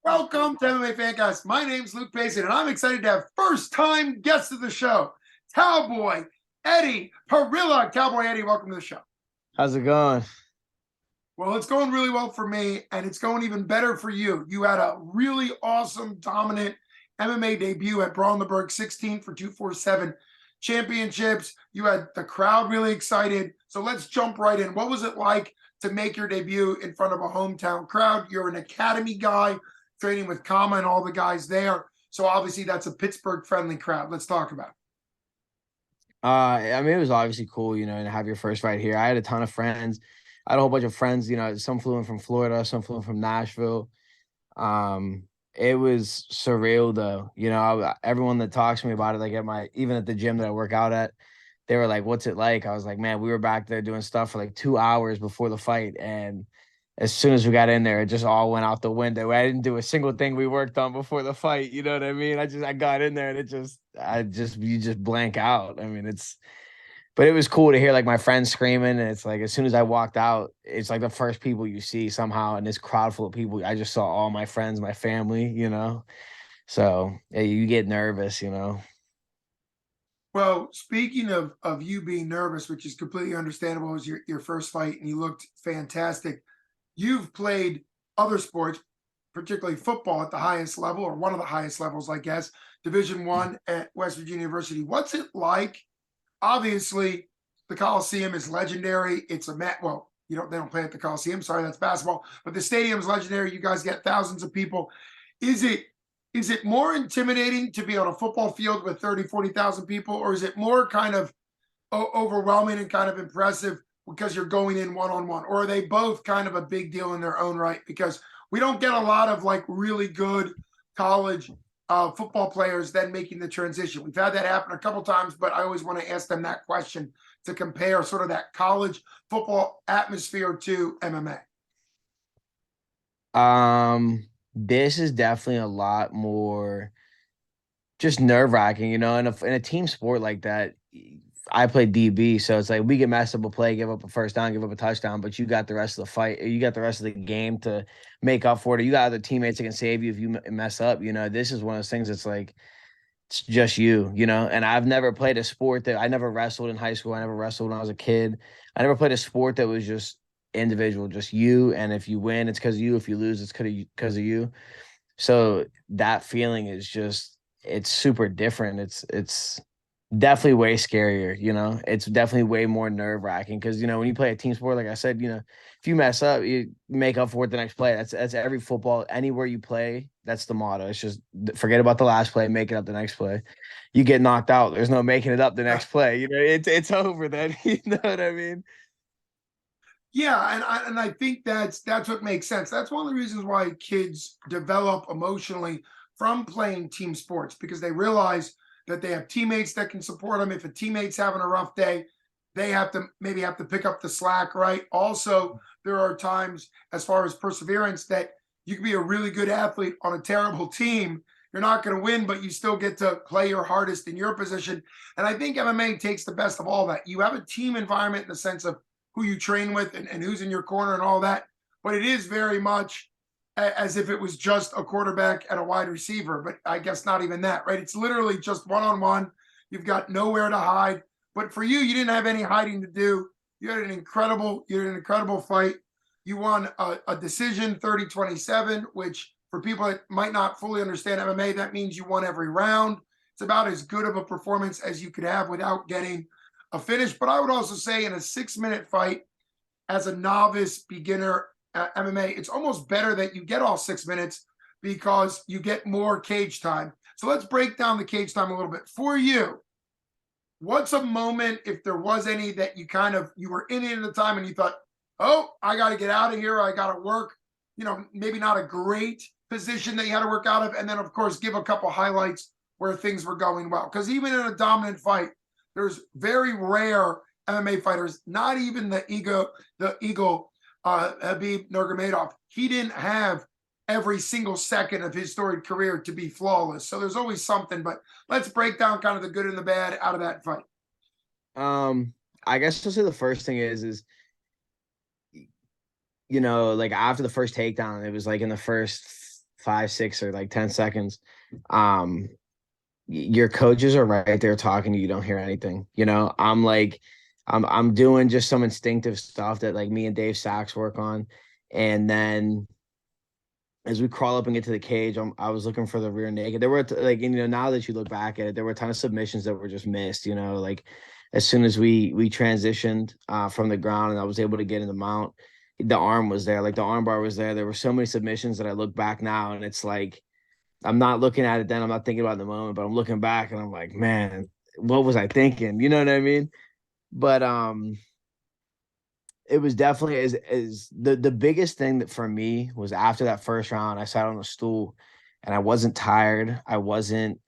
Welcome to MMA Fancast. My name's Luke Payson, and I'm excited to have first-time guest of the show, Cowboy Eddy Parrilla. Cowboy Eddy, welcome to the show. How's it going? Well, it's going really well for me, and it's going even better for you. You had a really awesome, dominant MMA debut at Braunberg 16 for 247 championships. You had the crowd really excited. So let's jump right in. What was it like to make your debut in front of a hometown crowd? You're an academy guy training with Kama and all the guys there. So obviously that's a Pittsburgh friendly crowd. Let's talk about it. It was obviously cool, to have your first fight here. I had a ton of friends. I had a whole bunch of friends, some flew in from Florida, some flew in from Nashville. It was surreal though. Everyone that talks to me about it, like even at the gym that I work out at, they were like, "What's it like?" I was like, "Man, we were back there doing stuff for like 2 hours before the fight, and as soon as we got in there, it just all went out the window. I didn't do a single thing we worked on before the fight. You know what I mean? I got in there and you just blank out. But it was cool to hear like my friends screaming. And it's like, as soon as I walked out, it's like the first people you see somehow in this crowd full of people. I just saw all my friends, my family. So yeah, you get nervous. Well, speaking of you being nervous, which is completely understandable, it was your first fight and you looked fantastic. You've played other sports, particularly football at the highest level, or one of the highest levels, I guess, Division I at West Virginia University. What's it like? Obviously, the Coliseum is legendary. It's a well, they don't play at the Coliseum. Sorry, that's basketball. But the stadium's legendary. You guys get thousands of people. Is it is it more intimidating to be on a football field with 30, 40,000 people, or is it more kind of overwhelming and kind of impressive because you're going in one-on-one? Or are they both kind of a big deal in their own right? Because we don't get a lot of like really good college football players then making the transition. We've had that happen a couple times, but I always want to ask them that question to compare sort of that college football atmosphere to MMA. This is definitely a lot more just nerve wracking, in a team sport like that. I play DB, so it's like we can mess up a play, give up a first down, give up a touchdown, but you got the rest of the fight, you got the rest of the game to make up for it. You got other teammates that can save you if you mess up. This is one of those things that's like it's just you. And I've never played a sport that I never wrestled in high school. I never wrestled when I was a kid. I never played a sport that was just individual, just you. And if you win, it's because of you. If you lose, it's because of you. So that feeling is just it's super different. It's definitely way scarier. It's definitely way more nerve-wracking because when you play a team sport, like I said, if you mess up, you make up for it the next play. That's every football, anywhere you play, that's the motto. It's just forget about the last play, make it up the next play. You get knocked out, there's no making it up the next play. It's over then. You know what I mean? Yeah, and I think that's what makes sense. That's one of the reasons why kids develop emotionally from playing team sports, because they realize that they have teammates that can support them. If a teammate's having a rough day, they maybe have to pick up the slack, right? Also, there are times, as far as perseverance, that you can be a really good athlete on a terrible team. You're not going to win, but you still get to play your hardest in your position. And I think MMA takes the best of all that. You have a team environment in the sense of who you train with and who's in your corner and all that. But it is very much as if it was just a quarterback and a wide receiver, but I guess not even that, right? It's literally just one-on-one. You've got nowhere to hide. But for you, you didn't have any hiding to do. You had an incredible fight. You won a decision 30-27, which for people that might not fully understand MMA, that means you won every round. It's about as good of a performance as you could have without getting a finish. But I would also say in a 6-minute fight, as a novice beginner MMA, it's almost better that you get all 6 minutes because you get more cage time. So let's break down the cage time a little bit. For you, what's a moment, if there was any, that you were in it at the time and you thought, oh, I got to get out of here. I got to work, maybe not a great position that you had to work out of. And then, of course, give a couple highlights where things were going well. Because even in a dominant fight, there's very rare MMA fighters, not even the Eagle, Habib Nurmagomedov. He didn't have every single second of his storied career to be flawless. So there's always something, but let's break down kind of the good and the bad out of that fight. I guess I'll say the first thing is like after the first takedown, it was like in the first 5, 6, or like 10 seconds, um, your coaches are right there talking to you. You don't hear anything. I'm like, I'm doing just some instinctive stuff that like me and Dave Sachs work on. And then as we crawl up and get to the cage, I was looking for the rear naked. There were like, now that you look back at it, there were a ton of submissions that were just missed. Like as soon as we transitioned from the ground and I was able to get in the mount, the arm was there, like the arm bar was there. There were so many submissions that I look back now and it's like I'm not looking at it then. I'm not thinking about it in the moment, but I'm looking back and I'm like, man, what was I thinking? You know what I mean? But it was definitely as the biggest thing that for me was after that first round, I sat on a stool and I wasn't tired. It wasn't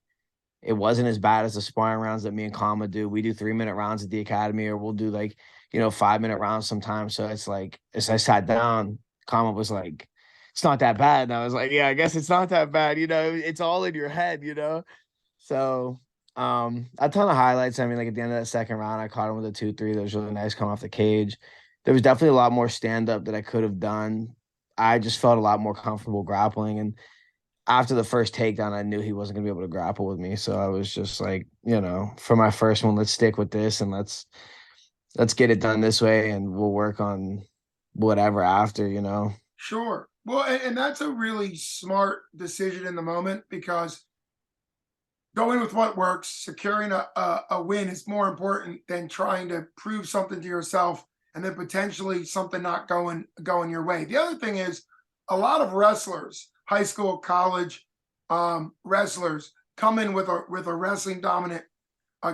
as bad as the sparring rounds that me and Kama do. We do 3-minute rounds at the academy, or we'll do like, 5-minute rounds sometimes. So it's like as I sat down, Kama was like, it's not that bad. And I was like, yeah, I guess it's not that bad. It's all in your head. So a ton of highlights. I mean, like at the end of that second round, I caught him with a 2-3 that was really nice coming off the cage. There was definitely a lot more stand up that I could have done. I just felt a lot more comfortable grappling. And after the first takedown, I knew he wasn't gonna be able to grapple with me. So I was just like, for my first one, let's stick with this and let's get it done this way and we'll work on whatever after. Sure. Well, and that's a really smart decision in the moment because going with what works, securing a win is more important than trying to prove something to yourself and then potentially something not going your way. The other thing is a lot of wrestlers, high school, college wrestlers, come in with a wrestling dominant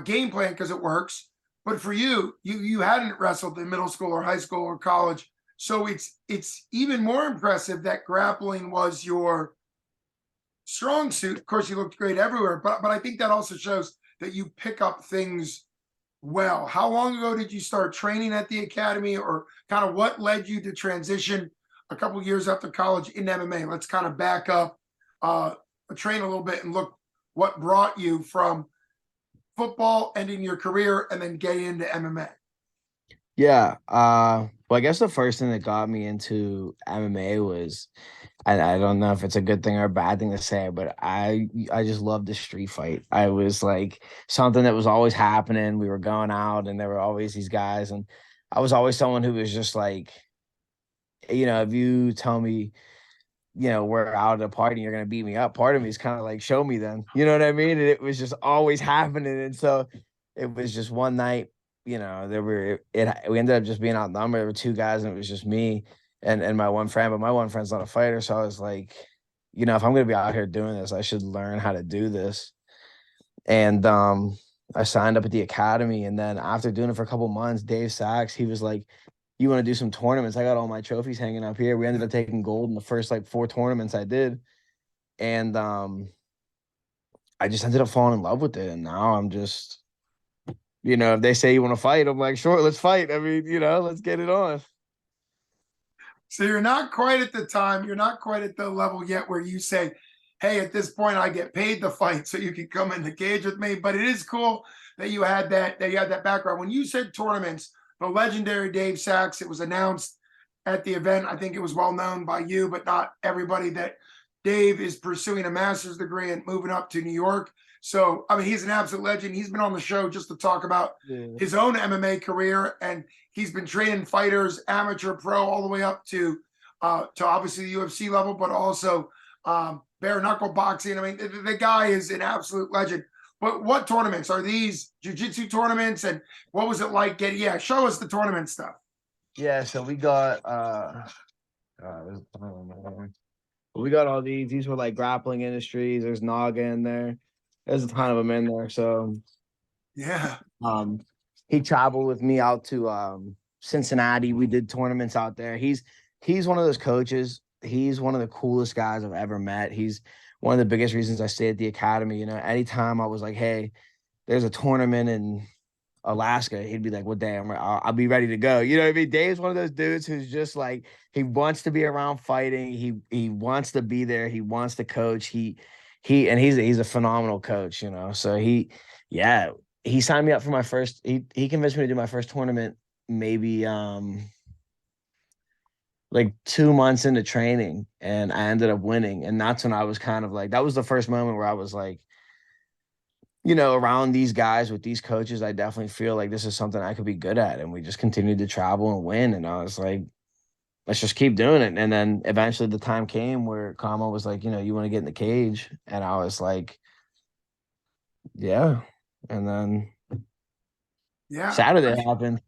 game plan because it works. But for you hadn't wrestled in middle school or high school or college, so it's even more impressive that grappling was your strong suit. Of course, you looked great everywhere, but I think that also shows that you pick up things well. How long ago did you start training at the academy, or kind of what led you to transition a couple years after college in MMA? Let's kind of back up, train a little bit, and look what brought you from football, ending your career, and then getting into MMA. Yeah. Well, I guess the first thing that got me into MMA was I don't know if it's a good thing or a bad thing to say, but I just loved the street fight. I was like something that was always happening. We were going out and there were always these guys, and I was always someone who was just like, if you tell me, we're out at a party and you're gonna beat me up, part of me is kind of like, show me then. You know what I mean? And it was just always happening. And so it was just one night, we ended up just being outnumbered. There were two guys and it was just me and my one friend, but my one friend's not a fighter. So I was like, if I'm gonna be out here doing this, I should learn how to do this. And I signed up at the academy, and then after doing it for a couple months, Dave Sachs, he was like, you want to do some tournaments? I got all my trophies hanging up here. We ended up taking gold in the first like 4 tournaments I did. And I just ended up falling in love with it. And now I'm just, if they say you want to fight, I'm like, sure, let's fight. I mean, let's get it on. So you're not quite at the time, you're not quite at the level yet where you say, hey, at this point I get paid to fight so you can come in the cage with me. But it is cool that you had that background. When you said tournaments, the legendary Dave Sachs, it was announced at the event. I think it was well known by you, but not everybody, that Dave is pursuing a master's degree and moving up to New York. So, I mean, he's an absolute legend. He's been on the show just to talk about his own MMA career, and he's been training fighters, amateur, pro, all the way up to obviously the UFC level, but also bare knuckle boxing. I mean, the guy is an absolute legend. But what tournaments are these? Jiu-jitsu tournaments, and what was it like getting? Yeah, show us the tournament stuff. Yeah, so we got all these. These were like grappling industries. There's Naga in there. There's a ton of them in there. So Yeah, um, he traveled with me out to Cincinnati. We did tournaments out there. He's one of those coaches. He's one of the coolest guys I've ever met. He's one of the biggest reasons I stayed at the academy. Anytime I was like, hey, there's a tournament in Alaska, he'd be like, well, damn, I'll be ready to go. You know what I mean? Dave's one of those dudes who's just like, he wants to be around fighting. He wants to be there. He wants to coach. He's a phenomenal coach. So yeah, he signed me up for my first, he convinced me to do my first tournament, maybe like 2 months into training, and I ended up winning. And that's when I was kind of like, that was the first moment where I was like, around these guys with these coaches, I definitely feel like this is something I could be good at. And we just continued to travel and win. And I was like, let's just keep doing it. And then eventually the time came where Kama was like, you want to get in the cage. And I was like, yeah. And then Yeah. Saturday happened.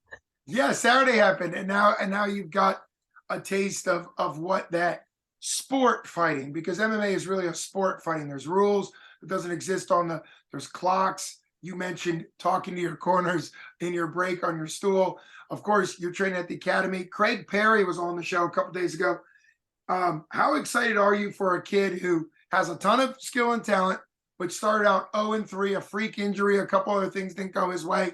Yeah, Saturday happened, and now you've got a taste of what that sport fighting, because MMA is really a sport fighting. There's rules that doesn't exist on there's clocks. You mentioned talking to your corners in your break on your stool. Of course, you're training at the academy. Craig Perry was on the show a couple days ago. How excited are you for a kid who has a ton of skill and talent, which started out 0-3, a freak injury, a couple other things didn't go his way.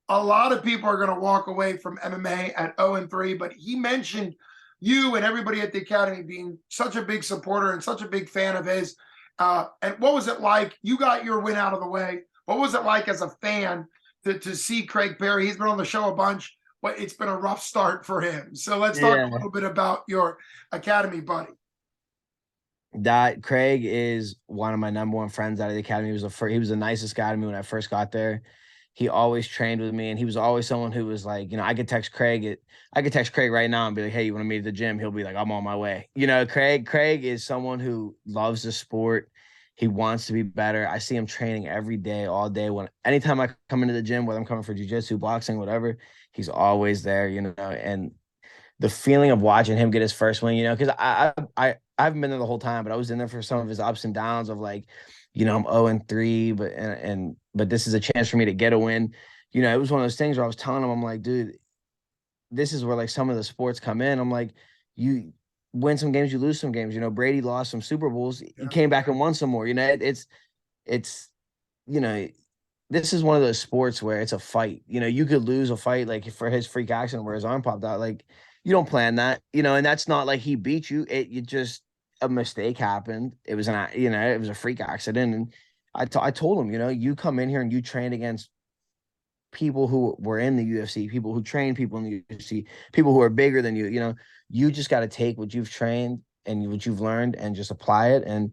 A lot of people are going to walk away from MMA at 0-3, but he mentioned you and everybody at the academy being such a big supporter and such a big fan of his. And what was it like? You got your win out of the way. What was it like as a fan to see Craig Perry? He's been on the show a bunch, but it's been a rough start for him. So let's talk a Yeah. little bit about your academy buddy. That Craig is one of my number one friends out of the academy. He was the nicest guy to me when I first got there. He always trained with me, and he was always someone who was like, I could text Craig right now and be like, hey, you want to meet at the gym? He'll be like, I'm on my way. Craig is someone who loves the sport. He wants to be better. I see him training every day, all day. Anytime I come into the gym, whether I'm coming for jujitsu, boxing, whatever, he's always there, and the feeling of watching him get his first win, because I haven't been there the whole time, but I was in there for some of his ups and downs of like, I'm 0-3, but this is a chance for me to get a win. It was one of those things where I was telling him, I'm like, dude, this is where like some of the sports come in. I'm like, you win some games, you lose some games. Brady lost some Super Bowls. He Yeah. came back and won some more. It's you know, this is one of those sports where it's a fight. You could lose a fight like for his freak accident where his arm popped out. Like you don't plan that, and that's not like he beat you. You just a mistake happened. It was it was a freak accident. And I told him, you come in here and you train against people who were in the UFC, people who train people in the UFC, people who are bigger than you. You just got to take what you've trained and what you've learned and just apply it. And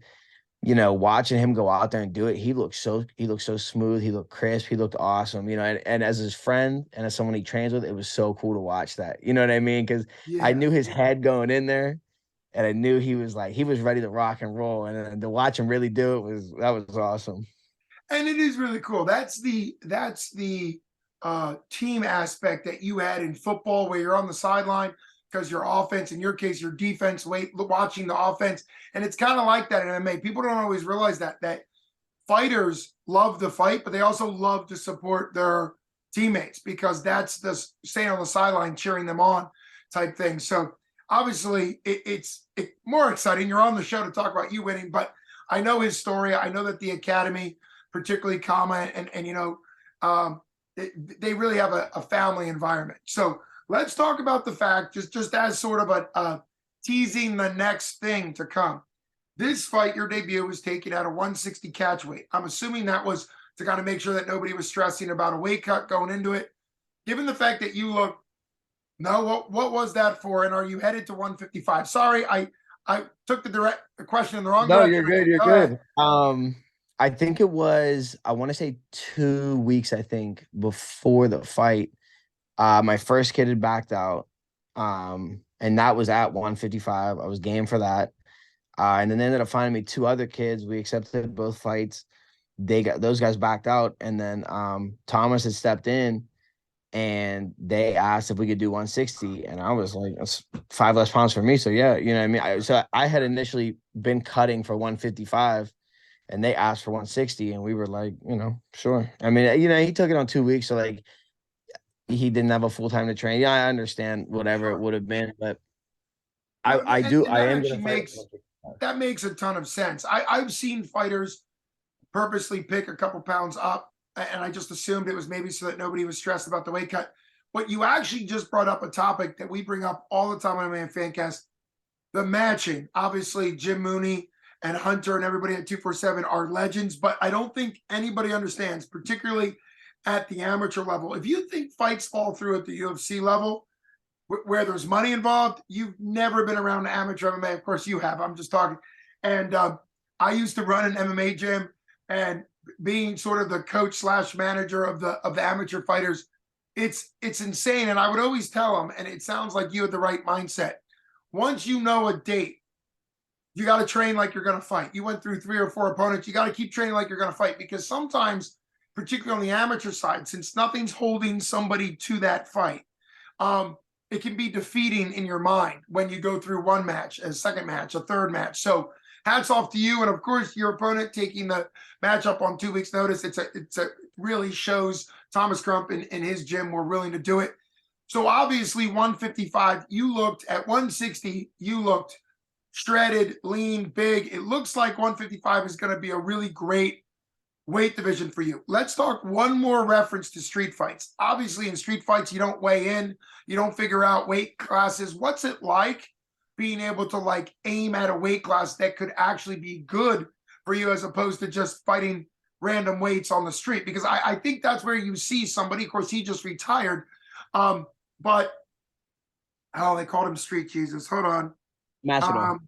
watching him go out there and do it, he looked so smooth. He looked crisp. He looked awesome. And as his friend and as someone he trains with, it was so cool to watch that. You know what I mean? Because I Yeah. knew his head going in there, and I knew he was ready to rock and roll. And then to watch him really do it was awesome. And it is really cool. That's the team aspect that you had in football, where you're on the sideline because your offense, in your case, your defense, watching the offense, and it's kind of like that in MMA. People don't always realize that fighters love the fight, but they also love to support their teammates, because that's the staying on the sideline cheering them on type thing. So obviously, it's more exciting. You're on the show to talk about you winning, but I know his story. I know that the academy, particularly Kama, and they really have a family environment. So let's talk about the fact, just as sort of a teasing the next thing to come. This fight, your debut, was taken at a 160 catch weight. I'm assuming that was to kind of make sure that nobody was stressing about a weight cut going into it. Given the fact that you look, no, what was that for? And are you headed to 155? Sorry, I took the question in the wrong No, direction. you're good. You're Go ahead. good. I think it was, I want to say 2 weeks, I think, before the fight. My first kid had backed out. And that was at 155. I was game for that. And then they ended up finding me two other kids. We accepted both fights. Those guys backed out. And then Thomas had stepped in and they asked if we could do 160. And I was like, that's 5 less pounds for me. So yeah, you know what I mean? I had initially been cutting for 155 and they asked for 160 and we were like, sure. I mean, he took it on 2 weeks. So like he didn't have a full time to train. Yeah, I understand whatever it Sure. would have been, but No, and I that am actually gonna fight. makes a ton of sense. I've seen fighters purposely pick a couple pounds up, and I just assumed it was maybe so that nobody was stressed about the weight cut. But you actually just brought up a topic that we bring up all the time on Man Fancast: the matching. Obviously, Jim Mooney and Hunter and everybody at 247 are legends, but I don't think anybody understands, particularly at the amateur level. If you think fights fall through at the UFC level, where there's money involved. You've never been around amateur MMA. Of course you have. I'm just talking. And I used to run an MMA gym, and being sort of the coach slash manager of the amateur fighters, it's insane. And I would always tell them, and it sounds like you had the right mindset. Once you know a date, you got to train like you're going to fight. You went through 3 or 4 opponents. You got to keep training like you're going to fight, because sometimes, particularly on the amateur side, since nothing's holding somebody to that fight, it can be defeating in your mind when you go through one match, a second match, a third match. So hats off to you. And of course, your opponent taking the matchup on 2 weeks notice. It's really shows Thomas Crump in his gym were willing to do it. So obviously 155, you looked at 160, you looked shredded, lean, big. It looks like 155 is going to be a really great weight division for you. Let's talk one more reference to street fights. Obviously in street fights, you don't weigh in, you don't figure out weight classes. What's it like being able to like aim at a weight class that could actually be good for you, as opposed to just fighting random weights on the street? Because I think that's where you see somebody, of course, he just retired. But oh, they called him Street Jesus. Hold on. Masvidal.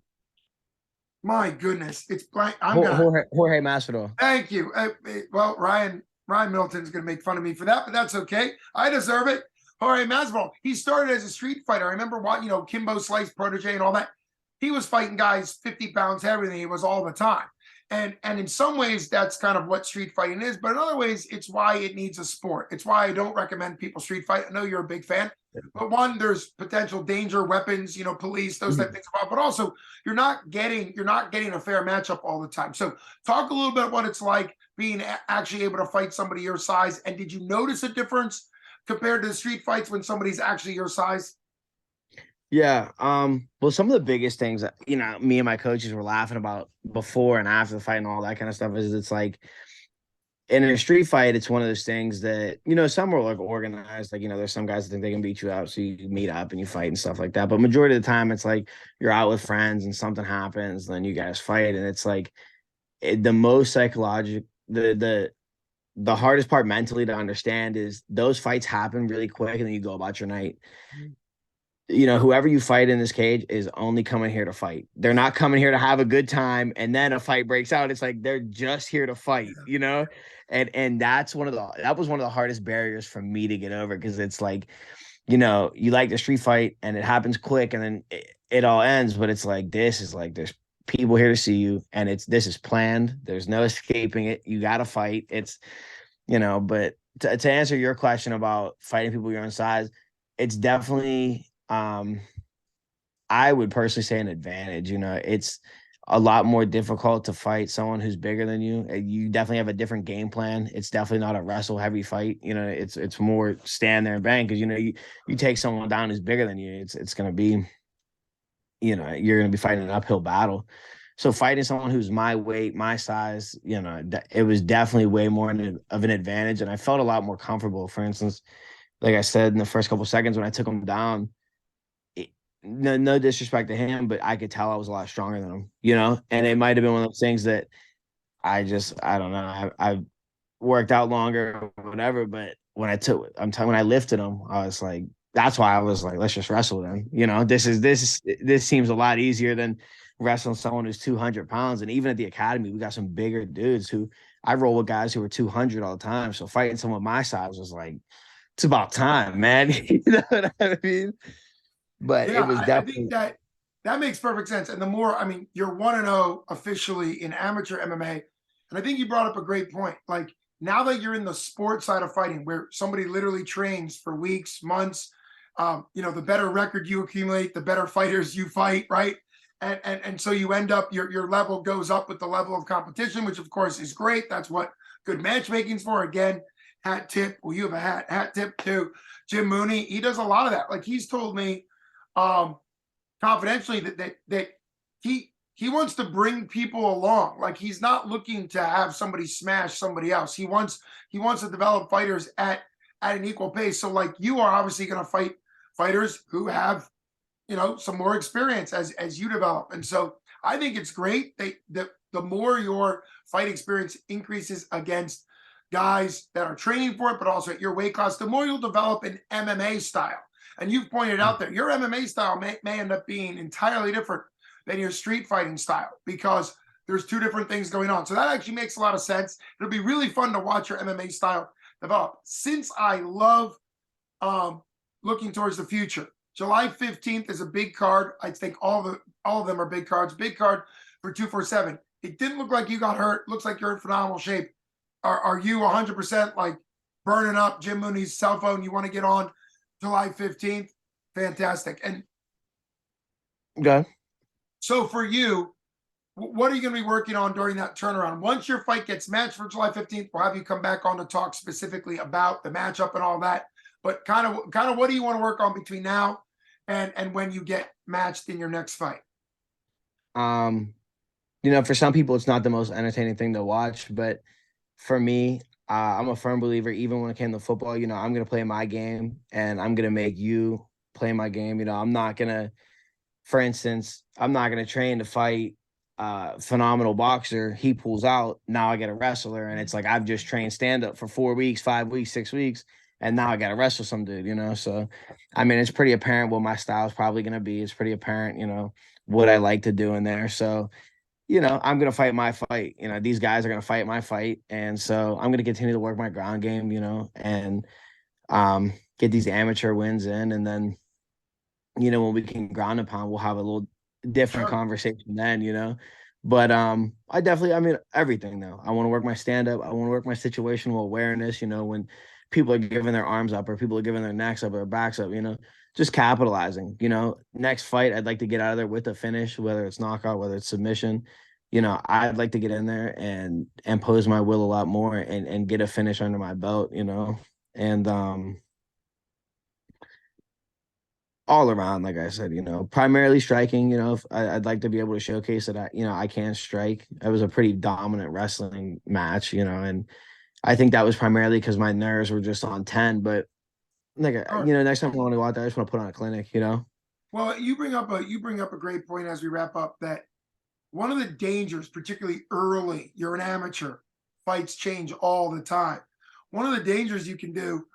My goodness, it's blank. I'm gonna Jorge Masvidal. thank you. Well, Ryan Middleton's gonna make fun of me for that, but that's okay. I deserve it. Jorge Masvidal. He started as a street fighter. I remember what, Kimbo Slice protege and all that. He was fighting guys 50 pounds heavier than he was all the time. And in some ways, that's kind of what street fighting is. But in other ways, it's why it needs a sport. It's why I don't recommend people street fight. I know you're a big fan. But one, there's potential danger, weapons, police, those type of things involved. But also, you're not getting a fair matchup all the time. So talk a little bit about what it's like being actually able to fight somebody your size. And did you notice a difference compared to the street fights when somebody's actually your size? Yeah. Well, some of the biggest things that, me and my coaches were laughing about before and after the fight and all that kind of stuff is it's like in a street fight, it's one of those things that, some are like organized, like, there's some guys that think they can beat you out. So you meet up and you fight and stuff like that. But majority of the time it's like you're out with friends and something happens, then you guys fight. And it's like the most psychological, the hardest part mentally to understand is those fights happen really quick and then you go about your night. Whoever you fight in this cage is only coming here to fight. They're not coming here to have a good time and then a fight breaks out. It's like they're just here to fight, And that was one of the hardest barriers for me to get over, because it's like, you like the street fight and it happens quick and then it all ends, but it's like there's people here to see you and this is planned. There's no escaping it. You got to fight. It's but to answer your question about fighting people your own size, it's definitely I would personally say an advantage. It's a lot more difficult to fight someone who's bigger than you. You definitely have a different game plan. It's definitely not a wrestle heavy fight. It's more stand there and bang, because you take someone down who's bigger than you. It's gonna be, you're gonna be fighting an uphill battle. So fighting someone who's my weight, my size, it was definitely way more of an advantage, and I felt a lot more comfortable. For instance, like I said in the first couple seconds when I took him down, no disrespect to him, but I could tell I was a lot stronger than him, and it might have been one of those things that I don't know. I worked out longer or whatever, but when I lifted him, I was like, that's why I was like, let's just wrestle then. This seems a lot easier than wrestling someone who's 200 pounds. And even at the academy, we got some bigger dudes who I roll with guys who are 200 all the time. So fighting someone my size was like, it's about time, man. You know what I mean? But Yeah, it was definitely. I think that makes perfect sense. And the more, you're 1-0 officially in amateur MMA. And I think you brought up a great point. Like, now that you're in the sport side of fighting, where somebody literally trains for weeks, months, the better record you accumulate, the better fighters you fight, right? And so you end up, your level goes up with the level of competition, which of course is great. That's what good matchmaking's for. Again, hat tip. Well, you have a hat tip to Jim Mooney. He does a lot of that. Like, he's told me confidentially that he wants to bring people along. Like, he's not looking to have somebody smash somebody else. He wants to develop fighters at an equal pace. So like, you are obviously going to fight fighters who have some more experience as you develop. And so I think it's great that the more your fight experience increases against guys that are training for it, but also at your weight class, the more you'll develop an MMA style. And you've pointed out that your MMA style may end up being entirely different than your street fighting style because there's two different things going on. So that actually makes a lot of sense. It'll be really fun to watch your MMA style develop. Since I love looking towards the future, July 15th is a big card. I think all of them are big cards. Big card for 247. It didn't look like you got hurt. Looks like you're in phenomenal shape. Are you 100% like burning up Jim Mooney's cell phone? You want to get on July 15th? Fantastic. And Okay. so for you, what are you going to be working on during that turnaround? Once your fight gets matched for July 15th, we'll have you come back on to talk specifically about the matchup and all that. But kind of what do you want to work on between now and when you get matched in your next fight? For some people, it's not the most entertaining thing to watch, but for me, I'm a firm believer, even when it came to football, I'm going to play my game and I'm going to make you play my game. I'm not going to, for instance, I'm not going to train to fight a phenomenal boxer. He pulls out. Now I get a wrestler. And it's like, I've just trained stand up for 4 weeks, 5 weeks, 6 weeks. And now I got to wrestle some dude, So, I mean, it's pretty apparent what my style is probably going to be. It's pretty apparent, what I like to do in there. So, I'm going to fight my fight. These guys are going to fight my fight. And so I'm going to continue to work my ground game, and get these amateur wins in. And then, when we can ground and pound, we'll have a little different conversation then. But I mean, everything though. I want to work my stand up. I want to work my situational awareness, when people are giving their arms up or people are giving their necks up or backs up, just capitalizing, next fight, I'd like to get out of there with a finish, whether it's knockout, whether it's submission, I'd like to get in there and impose my will a lot more and get a finish under my belt, and, all around, like I said, primarily striking, if I'd like to be able to showcase that I can strike. It was a pretty dominant wrestling match, and I think that was primarily because my nerves were just on 10, but like, next time I want to go out there, I just want to put on a clinic. Well, you bring up a great point as we wrap up that one of the dangers, particularly early, you're an amateur, fights change all the time. One of the dangers you can do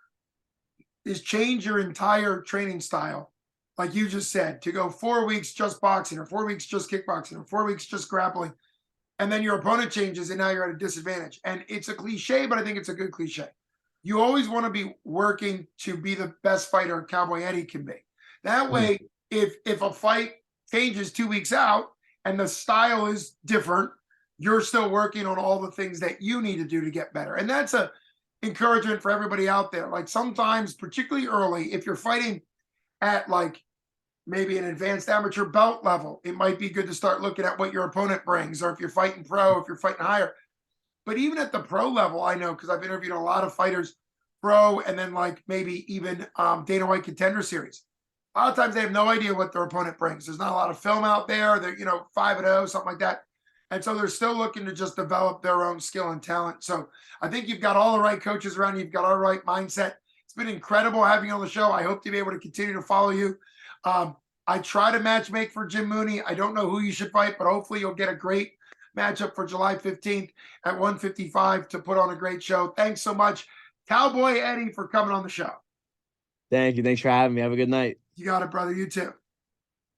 is change your entire training style, like you just said, to go 4 weeks just boxing or 4 weeks just kickboxing or 4 weeks just grappling. And then your opponent changes and now you're at a disadvantage. And it's a cliche, but I think it's a good cliche. You always want to be working to be the best fighter Cowboy Eddy can be. That way, if a fight changes 2 weeks out and the style is different, you're still working on all the things that you need to do to get better. And that's a encouragement for everybody out there. Like sometimes, particularly early, if you're fighting at like maybe an advanced amateur belt level, it might be good to start looking at what your opponent brings, or if you're fighting pro, if you're fighting higher. But even at the pro level, I know because I've interviewed a lot of fighters, pro, and then like maybe even Dana White Contender Series. A lot of times they have no idea what their opponent brings. There's not a lot of film out there. They're 5-0, something like that, and so they're still looking to just develop their own skill and talent. So I think you've got all the right coaches around you. You've got all the right mindset. It's been incredible having you on the show. I hope to be able to continue to follow you. I try to match make for Jim Mooney. I don't know who you should fight, but hopefully you'll get a great matchup for July 15th at 155 to put on a great show. Thanks so much, Cowboy Eddy, for coming on the show. Thank you. Thanks for having me. Have a good night. You got it, brother. You too.